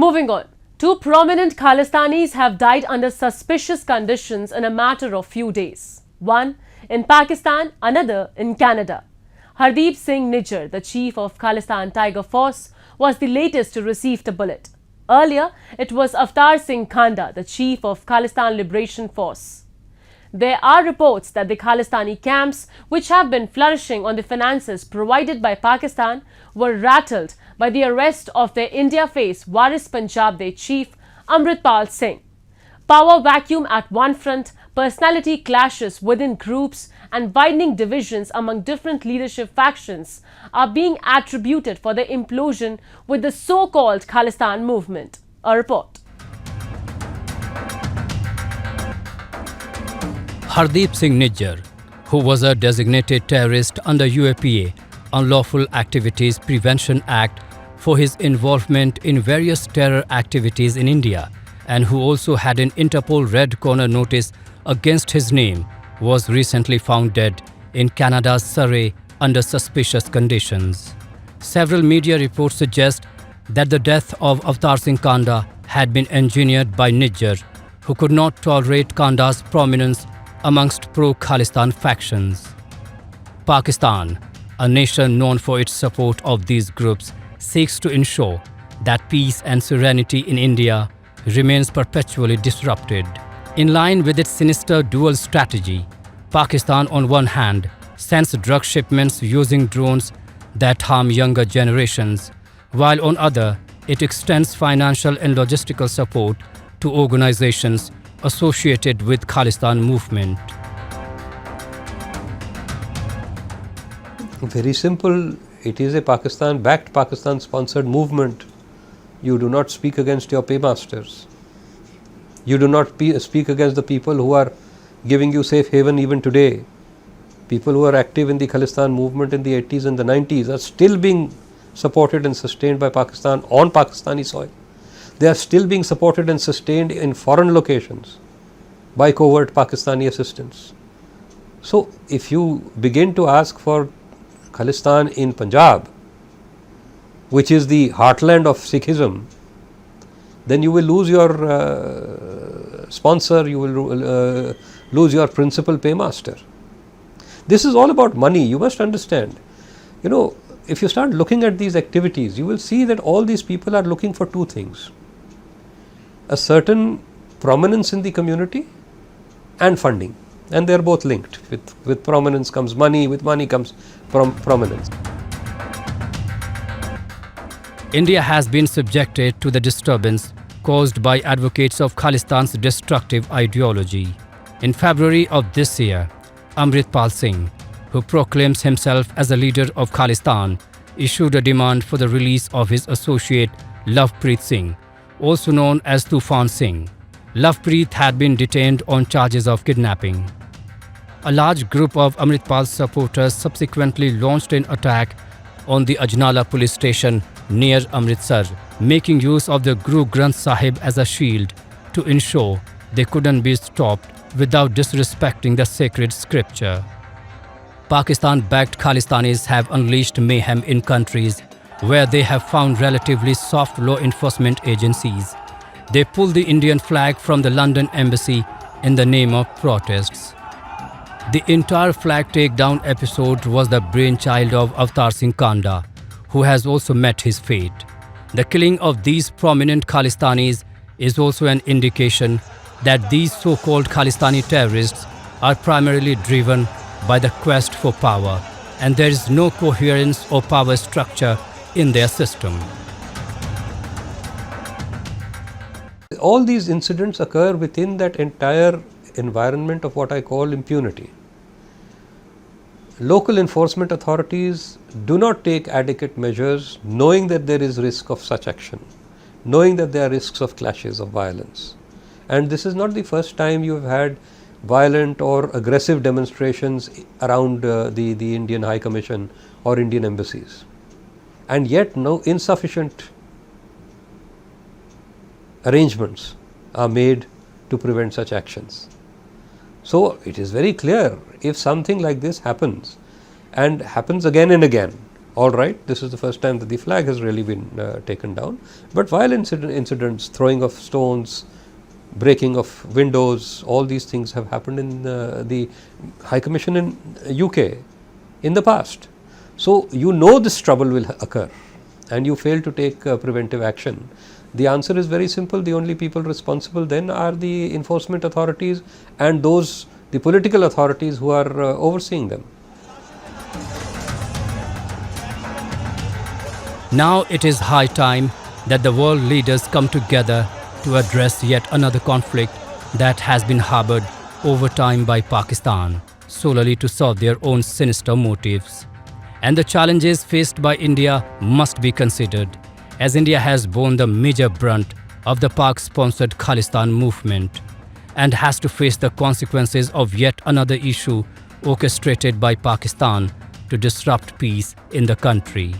Moving on, two prominent Khalistanis have died under suspicious conditions in a matter of few days. One in Pakistan, another in Canada. Hardeep Singh Nijjar, the chief of Khalistan Tiger Force, was the latest to receive the bullet. Earlier, it was Avtar Singh Khanda, the chief of Khalistan Liberation Force. There are reports that the Khalistani camps, which have been flourishing on the finances provided by Pakistan, were rattled by the arrest of their India face Waris Punjab chief Amritpal Singh. Power vacuum at one front, personality clashes within groups, and widening divisions among different leadership factions are being attributed for the implosion with the so-called Khalistan movement. A report. Hardeep Singh Nijjar, who was a designated terrorist under UAPA Unlawful Activities Prevention Act for his involvement in various terror activities in India, and who also had an Interpol Red Corner notice against his name, was recently found dead in Canada's Surrey under suspicious conditions. Several media reports suggest that the death of Avtar Singh Khanda had been engineered by Nijjar, who could not tolerate Khanda's prominence amongst pro-Khalistan factions. Pakistan, a nation known for its support of these groups, seeks to ensure that peace and serenity in India remains perpetually disrupted. In line with its sinister dual strategy, Pakistan on one hand sends drug shipments using drones that harm younger generations, while on other it extends financial and logistical support to organizations associated with Khalistan movement. Very simple. It is a Pakistan-backed, Pakistan-sponsored movement. You do not speak against your paymasters. You do not speak against the people who are giving you safe haven even today. People who are active in the Khalistan movement in the 80s and the 90s are still being supported and sustained by Pakistan on Pakistani soil. They are still being supported and sustained in foreign locations by covert Pakistani assistance. So, if you begin to ask for Khalistan in Punjab, which is the heartland of Sikhism, then you will lose your sponsor, you will lose your principal paymaster. This is all about money, you must understand. You know, if you start looking at these activities, you will see that all these people are looking for two things: a certain prominence in the community and funding, and they are both linked. With prominence comes money, with money comes prominence. India has been subjected to the disturbance caused by advocates of Khalistan's destructive ideology. In February of this year, Amritpal Singh, who proclaims himself as a leader of Khalistan, issued a demand for the release of his associate Lovepreet Singh, also known as Tufan Singh. Lovepreet had been detained on charges of kidnapping. A large group of Amritpal's supporters subsequently launched an attack on the Ajnala police station near Amritsar, making use of the Guru Granth Sahib as a shield to ensure they couldn't be stopped without disrespecting the sacred scripture. Pakistan-backed Khalistanis have unleashed mayhem in countries where they have found relatively soft law enforcement agencies. They pulled the Indian flag from the London embassy in the name of protests. The entire flag takedown episode was the brainchild of Avtar Singh Khanda, who has also met his fate. The killing of these prominent Khalistanis is also an indication that these so-called Khalistani terrorists are primarily driven by the quest for power, and there is no coherence or power structure in their system. All these incidents occur within that entire environment of what I call impunity. Local enforcement authorities do not take adequate measures, knowing that there is risk of such action, knowing that there are risks of clashes of violence. And this is not the first time you have had violent or aggressive demonstrations around the Indian High Commission or Indian embassies. And yet no insufficient arrangements are made to prevent such actions. So it is very clear, if something like this happens and happens again and again, All right, this is the first time that the flag has really been taken down, but violent incidents, throwing of stones, breaking of windows, all these things have happened in the High Commission in UK in the past. So, you know this trouble will occur and you fail to take preventive action. The answer is very simple. The only people responsible then are the enforcement authorities and the political authorities who are overseeing them. Now it is high time that the world leaders come together to address yet another conflict that has been harbored over time by Pakistan, solely to serve their own sinister motives. And the challenges faced by India must be considered, as India has borne the major brunt of the Pak-sponsored Khalistan movement and has to face the consequences of yet another issue orchestrated by Pakistan to disrupt peace in the country.